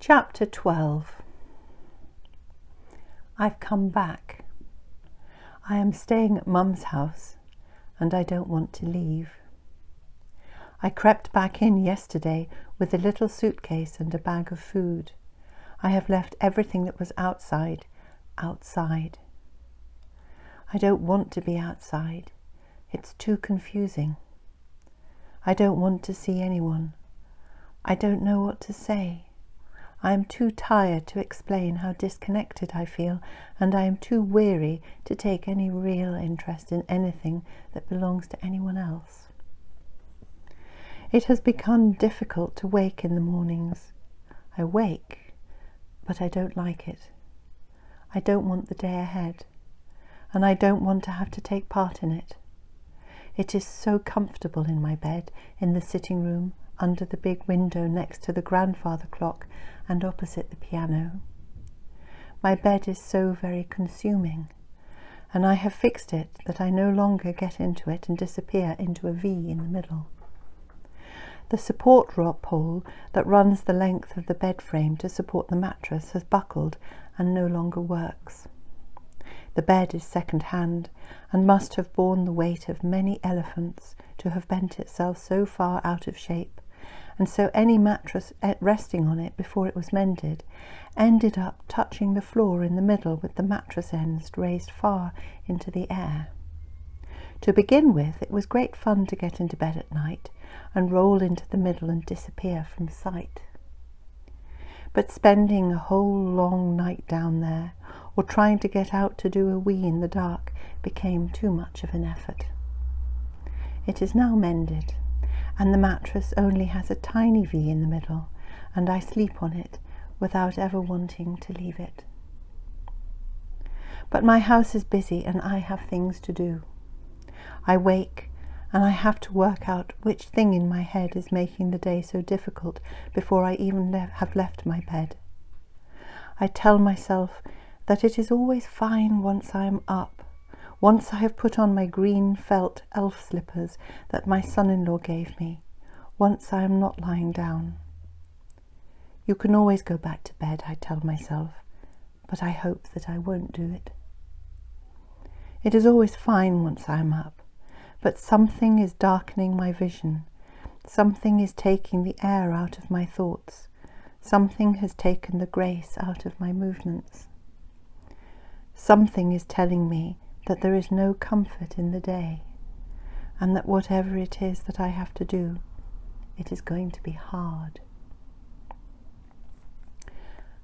Chapter 12. I've come back. I am staying at Mum's house and I don't want to leave. I crept back in yesterday with a little suitcase and a bag of food. I have left everything that was outside. I don't want to be outside. It's too confusing. I don't want to see anyone. I don't know what to say. I am too tired to explain how disconnected I feel, and I am too weary to take any real interest in anything that belongs to anyone else. It has become difficult to wake in the mornings. I wake, but I don't like it. I don't want the day ahead, and I don't want to have to take part in it. It is so comfortable in my bed, in the sitting room, under the big window next to the grandfather clock and opposite the piano. My bed is so very consuming, and I have fixed it that I no longer get into it and disappear into a V in the middle. The support rod pole that runs the length of the bed frame to support the mattress has buckled and no longer works. The bed is second-hand and must have borne the weight of many elephants to have bent itself so far out of shape, and so any mattress resting on it before it was mended ended up touching the floor in the middle with the mattress ends raised far into the air. To begin with, it was great fun to get into bed at night and roll into the middle and disappear from sight. But spending a whole long night down there, or trying to get out to do a wee in the dark, became too much of an effort. It is now mended, and the mattress only has a tiny V in the middle, and I sleep on it without ever wanting to leave it. But my house is busy and I have things to do. I wake and I have to work out which thing in my head is making the day so difficult before I even have left my bed. I tell myself that it is always fine once I am up, once I have put on my green felt elf slippers that my son-in-law gave me, once I am not lying down. You can always go back to bed, I tell myself, but I hope that I won't do it. It is always fine once I am up, but something is darkening my vision, something is taking the air out of my thoughts, something has taken the grace out of my movements. Something is telling me that there is no comfort in the day, and that whatever it is that I have to do, it is going to be hard.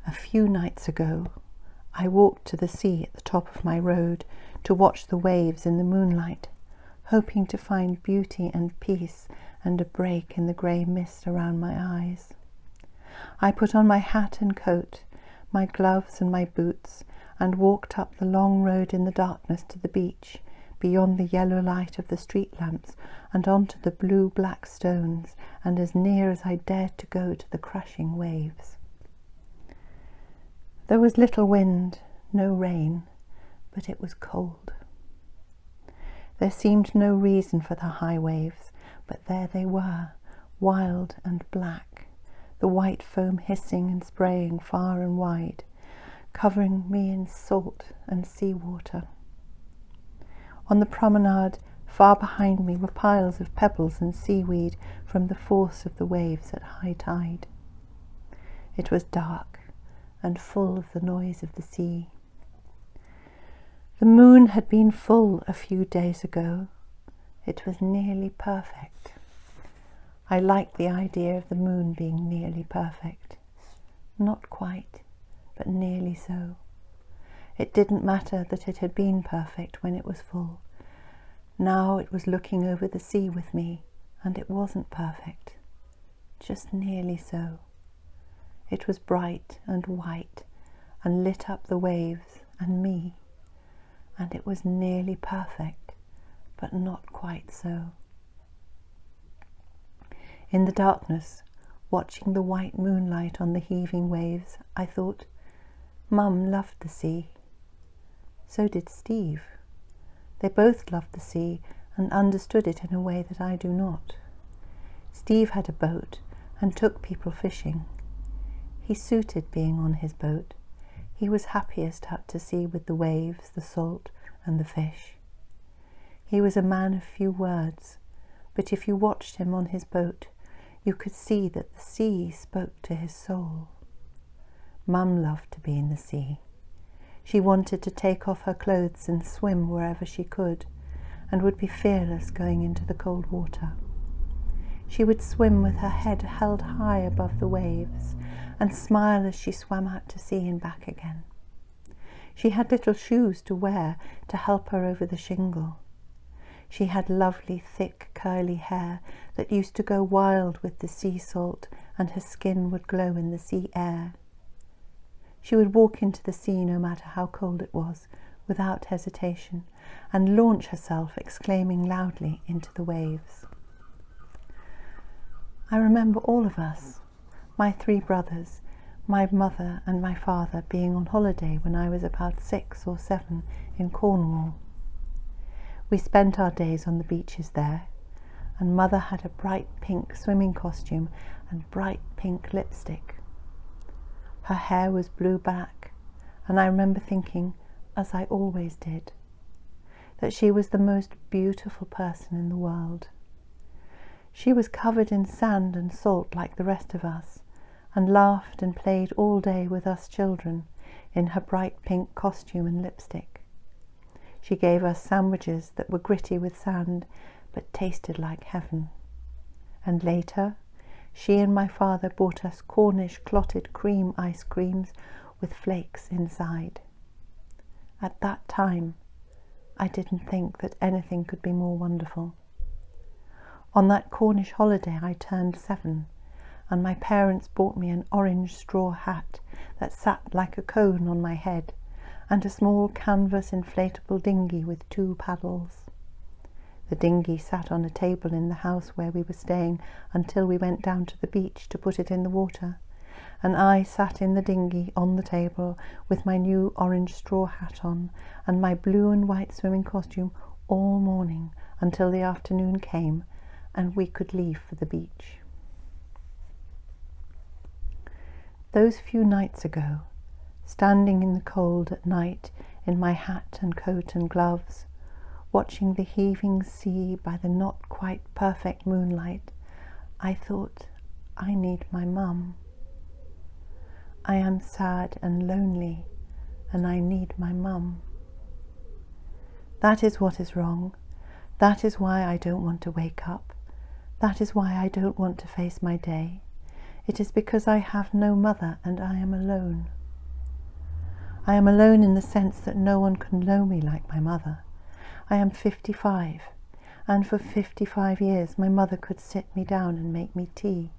A few nights ago, I walked to the sea at the top of my road to watch the waves in the moonlight, hoping to find beauty and peace and a break in the grey mist around my eyes. I put on my hat and coat, my gloves and my boots, and walked up the long road in the darkness to the beach, beyond the yellow light of the street lamps and onto the blue-black stones, and as near as I dared to go to the crashing waves. There was little wind, no rain, but it was cold. There seemed no reason for the high waves, but there they were, wild and black, the white foam hissing and spraying far and wide, covering me in salt and seawater. On the promenade, far behind me, were piles of pebbles and seaweed from the force of the waves at high tide. It was dark and full of the noise of the sea. The moon had been full a few days ago. It was nearly perfect. I liked the idea of the moon being nearly perfect. Not quite, but nearly so. It didn't matter that it had been perfect when it was full. Now it was looking over the sea with me, and it wasn't perfect, just nearly so. It was bright and white, and lit up the waves and me, and it was nearly perfect, but not quite so. In the darkness, watching the white moonlight on the heaving waves, I thought, Mum loved the sea. So did Steve. They both loved the sea and understood it in a way that I do not. Steve had a boat and took people fishing. He suited being on his boat. He was happiest out to sea with the waves, the salt, and the fish. He was a man of few words, but if you watched him on his boat, you could see that the sea spoke to his soul. Mum loved to be in the sea. She wanted to take off her clothes and swim wherever she could, and would be fearless going into the cold water. She would swim with her head held high above the waves and smile as she swam out to sea and back again. She had little shoes to wear to help her over the shingle. She had lovely, thick, curly hair that used to go wild with the sea salt, and her skin would glow in the sea air. She would walk into the sea no matter how cold it was, without hesitation, and launch herself, exclaiming loudly, into the waves. I remember all of us, my 3 brothers, my mother and my father, being on holiday when I was about 6 or 7 in Cornwall. We spent our days on the beaches there, and Mother had a bright pink swimming costume and bright pink lipstick. Her hair was blue-black, and I remember thinking, as I always did, that she was the most beautiful person in the world. She was covered in sand and salt like the rest of us, and laughed and played all day with us children in her bright pink costume and lipstick. She gave us sandwiches that were gritty with sand, but tasted like heaven. And later, she and my father bought us Cornish clotted cream ice creams with flakes inside. At that time, I didn't think that anything could be more wonderful. On that Cornish holiday, I turned 7, and my parents bought me an orange straw hat that sat like a cone on my head, and a small canvas inflatable dinghy with 2 paddles. The dinghy sat on a table in the house where we were staying until we went down to the beach to put it in the water, and I sat in the dinghy on the table with my new orange straw hat on and my blue and white swimming costume all morning until the afternoon came and we could leave for the beach. Those few nights ago, standing in the cold at night in my hat and coat and gloves, watching the heaving sea by the not quite perfect moonlight, I thought, I need my mum. I am sad and lonely, and I need my mum. That is what is wrong. That is why I don't want to wake up. That is why I don't want to face my day. It is because I have no mother and I am alone. I am alone in the sense that no one can know me like my mother. I am 55, and for 55 years my mother could sit me down and make me tea.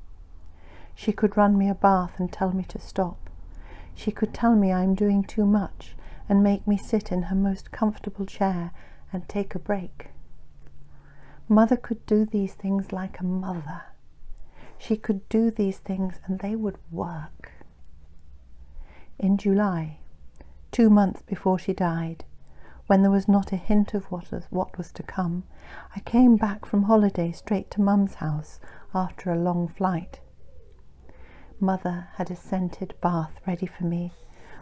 She could run me a bath and tell me to stop. She could tell me I am doing too much and make me sit in her most comfortable chair and take a break. Mother could do these things like a mother. She could do these things and they would work. In July, 2 months before she died, when there was not a hint of what was to come, I came back from holiday straight to Mum's house after a long flight. Mother had a scented bath ready for me,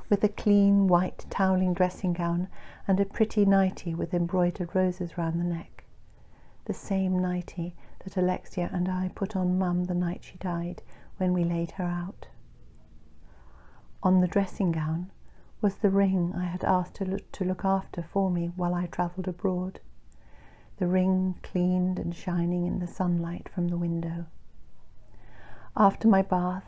with a clean white toweling dressing gown and a pretty nightie with embroidered roses round the neck. The same nightie that Alexia and I put on Mum the night she died when we laid her out. On the dressing gown was the ring I had asked to look after for me while I travelled abroad, the ring cleaned and shining in the sunlight from the window. After my bath,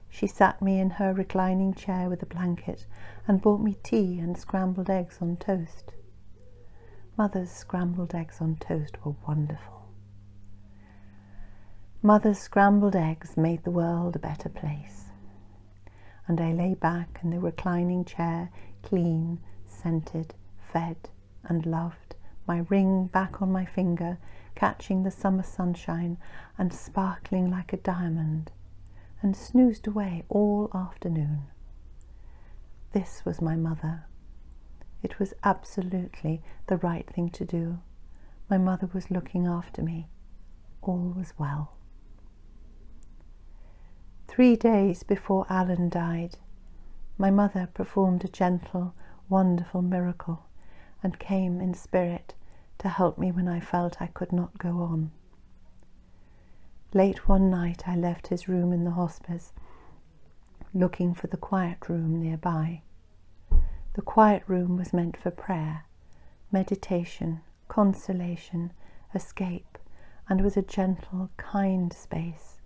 she sat me in her reclining chair with a blanket and brought me tea and scrambled eggs on toast. Mother's scrambled eggs on toast were wonderful. Mother's scrambled eggs made the world a better place. And I lay back in the reclining chair, clean, scented, fed and loved, my ring back on my finger, catching the summer sunshine and sparkling like a diamond, and snoozed away all afternoon. This was my mother. It was absolutely the right thing to do. My mother was looking after me. All was well. 3 days before Alan died, my mother performed a gentle, wonderful miracle and came in spirit to help me when I felt I could not go on. Late one night I left his room in the hospice, looking for the quiet room nearby. The quiet room was meant for prayer, meditation, consolation, escape, and was a gentle, kind space,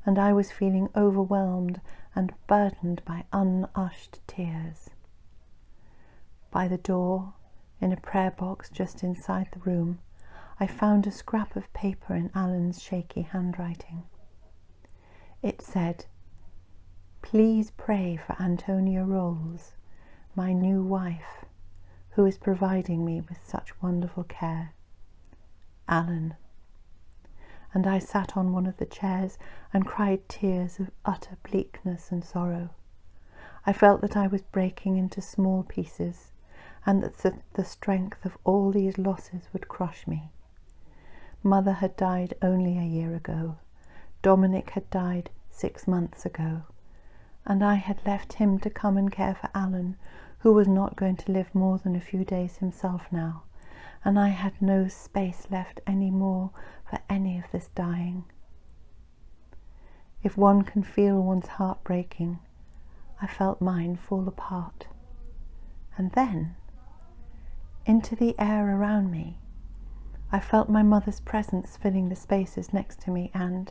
and I was feeling overwhelmed and burdened by unushed tears. By the door, in a prayer box just inside the room, I found a scrap of paper in Alan's shaky handwriting. It said, "Please pray for Antonia Rolls, my new wife, who is providing me with such wonderful care. Alan." And I sat on one of the chairs and cried tears of utter bleakness and sorrow. I felt that I was breaking into small pieces, and that the strength of all these losses would crush me. Mother had died only a year ago. Dominic had died 6 months ago, and I had left him to come and care for Alan, who was not going to live more than a few days himself now, and I had no space left any more for any of this dying. If one can feel one's heart breaking, I felt mine fall apart. And then, into the air around me, I felt my mother's presence filling the spaces next to me, and,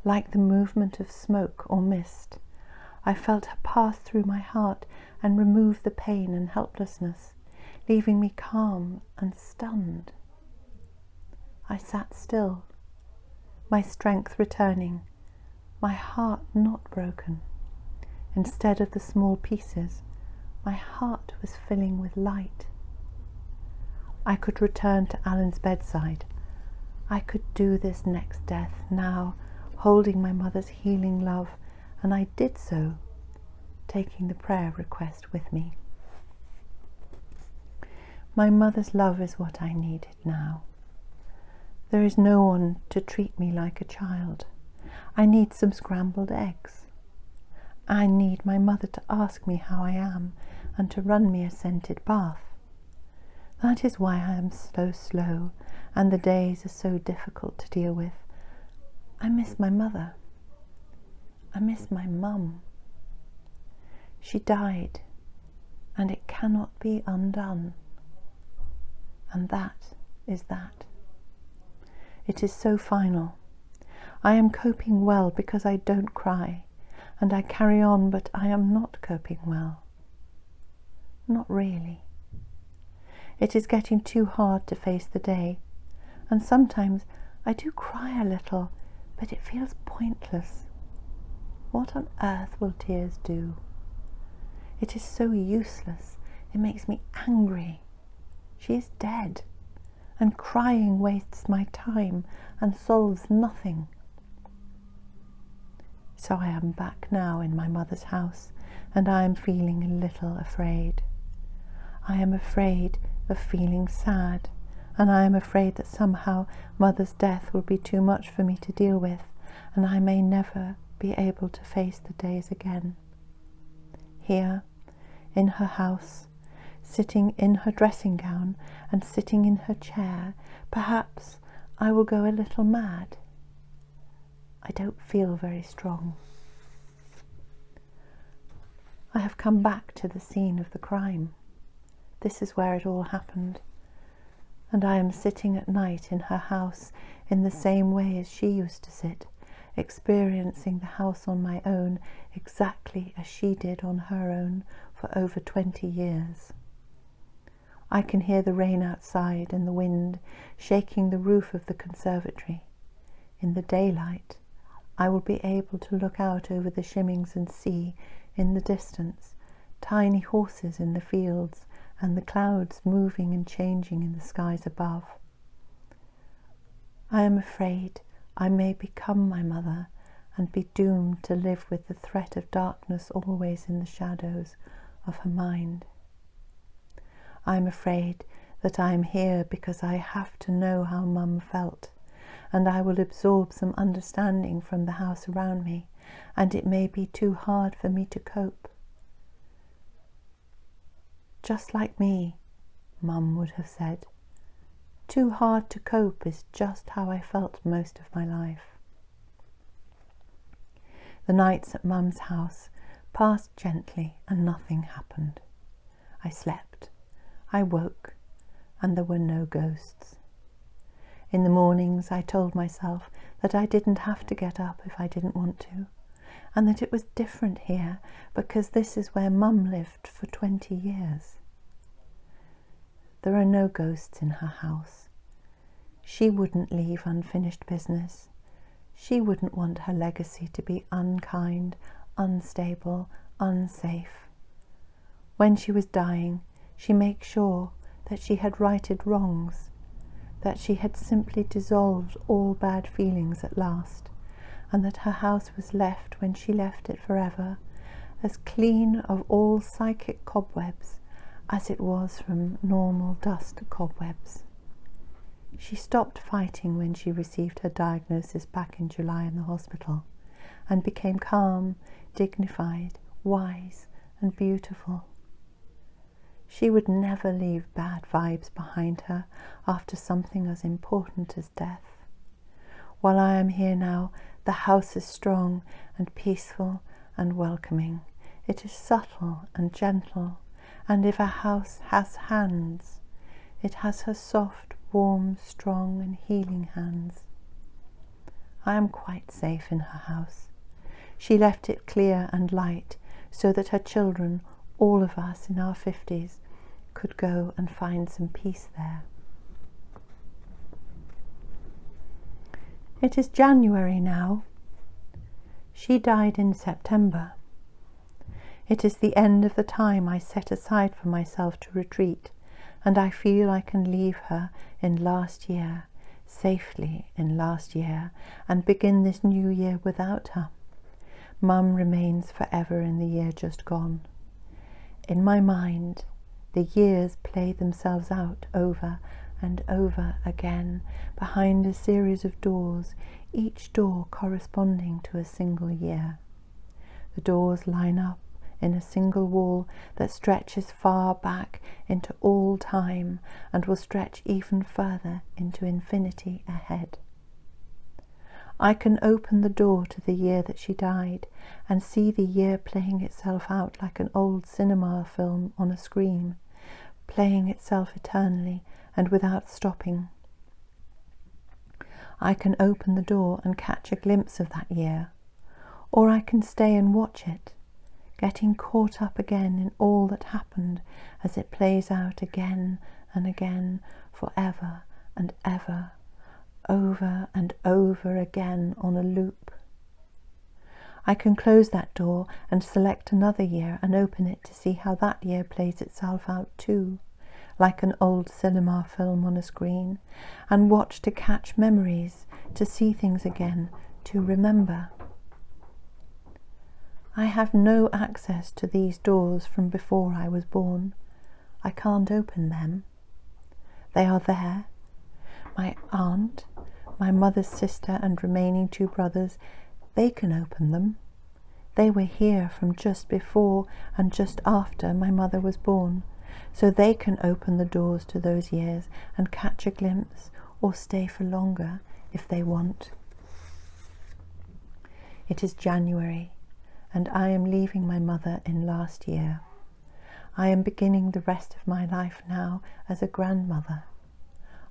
like the movement of smoke or mist, I felt her pass through my heart and remove the pain and helplessness, leaving me calm and stunned. I sat still, my strength returning, my heart not broken. Instead of the small pieces, my heart was filling with light. I could return to Alan's bedside. I could do this next death now, holding my mother's healing love, and I did so, taking the prayer request with me. My mother's love is what I needed now. There is no one to treat me like a child. I need some scrambled eggs. I need my mother to ask me how I am and to run me a scented bath. That is why I am so slow and the days are so difficult to deal with. I miss my mother. I miss my mum. She died, and it cannot be undone. And that is that. It is so final. I am coping well because I don't cry, and I carry on, but I am not coping well. Not really. It is getting too hard to face the day, and sometimes I do cry a little, but it feels pointless. What on earth will tears do? It is so useless. It makes me angry. She is dead, and crying wastes my time and solves nothing. So I am back now in my mother's house, and I am feeling a little afraid. I am afraid of feeling sad, and I am afraid that somehow Mother's death will be too much for me to deal with, and I may never be able to face the days again. Here, in her house, sitting in her dressing gown and sitting in her chair, perhaps I will go a little mad. I don't feel very strong. I have come back to the scene of the crime. This is where it all happened, and I am sitting at night in her house in the same way as she used to sit, experiencing the house on my own exactly as she did on her own for over 20 years. I can hear the rain outside and the wind shaking the roof of the conservatory. In the daylight, I will be able to look out over the shimmings and see, in the distance, tiny horses in the fields and the clouds moving and changing in the skies above. I am afraid I may become my mother and be doomed to live with the threat of darkness always in the shadows of her mind. I am afraid that I am here because I have to know how Mum felt, and I will absorb some understanding from the house around me, and it may be too hard for me to cope. Just like me, Mum would have said. Too hard to cope is just how I felt most of my life. The nights at Mum's house passed gently and nothing happened. I slept, I woke, and there were no ghosts. In the mornings I told myself that I didn't have to get up if I didn't want to, and that it was different here because this is where Mum lived for 20 years. There are no ghosts in her house. She wouldn't leave unfinished business. She wouldn't want her legacy to be unkind, unstable, unsafe. When she was dying, she made sure that she had righted wrongs, that she had simply dissolved all bad feelings at last, and that her house was left, when she left it forever, as clean of all psychic cobwebs as it was from normal dust cobwebs. She stopped fighting when she received her diagnosis back in July in the hospital, and became calm, dignified, wise, and beautiful. She would never leave bad vibes behind her after something as important as death. While I am here now, the house is strong and peaceful and welcoming. It is subtle and gentle, and if a house has hands, it has her soft, warm, strong and healing hands. I am quite safe in her house. She left it clear and light so that her children, all of us in our 50s, could go and find some peace there. It is January now. She died in September. It is the end of the time I set aside for myself to retreat, and I feel I can leave her in last year, safely in last year, and begin this new year without her. Mum remains forever in the year just gone. In my mind, the years play themselves out over and over again behind a series of doors, each door corresponding to a single year. The doors line up in a single wall that stretches far back into all time and will stretch even further into infinity ahead. I can open the door to the year that she died and see the year playing itself out like an old cinema film on a screen, playing itself eternally and without stopping. I can open the door and catch a glimpse of that year, or I can stay and watch it, getting caught up again in all that happened as it plays out again and again, forever and ever, over and over again on a loop. I can close that door and select another year and open it to see how that year plays itself out too, like an old cinema film on a screen, and watch to catch memories, to see things again, to remember. I have no access to these doors from before I was born. I can't open them. They are there. My aunt, my mother's sister and remaining 2 brothers, they can open them. They were here from just before and just after my mother was born, so they can open the doors to those years and catch a glimpse or stay for longer if they want. It is January, and I am leaving my mother in last year. I am beginning the rest of my life now as a grandmother.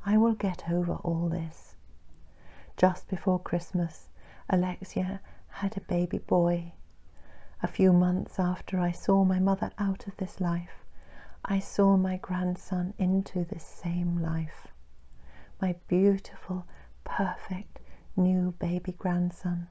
I will get over all this. Just before Christmas, Alexia had a baby boy. A few months after I saw my mother out of this life, I saw my grandson into this same life. My beautiful, perfect, new baby grandson.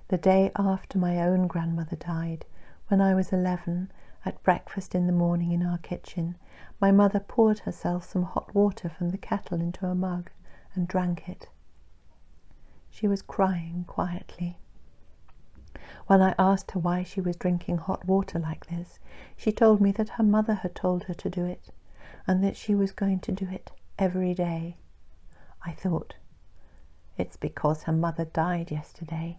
The day after my own grandmother died, when I was 11, at breakfast in the morning in our kitchen, my mother poured herself some hot water from the kettle into a mug and drank it. She was crying quietly. When I asked her why she was drinking hot water like this, she told me that her mother had told her to do it, and that she was going to do it every day. I thought, it's because her mother died yesterday.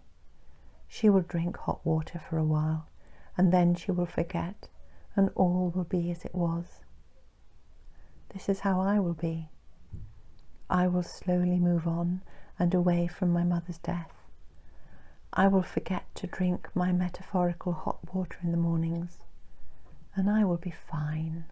She will drink hot water for a while, and then she will forget, and all will be as it was. This is how I will be. I will slowly move on and away from my mother's death. I will forget to drink my metaphorical hot water in the mornings, and I will be fine.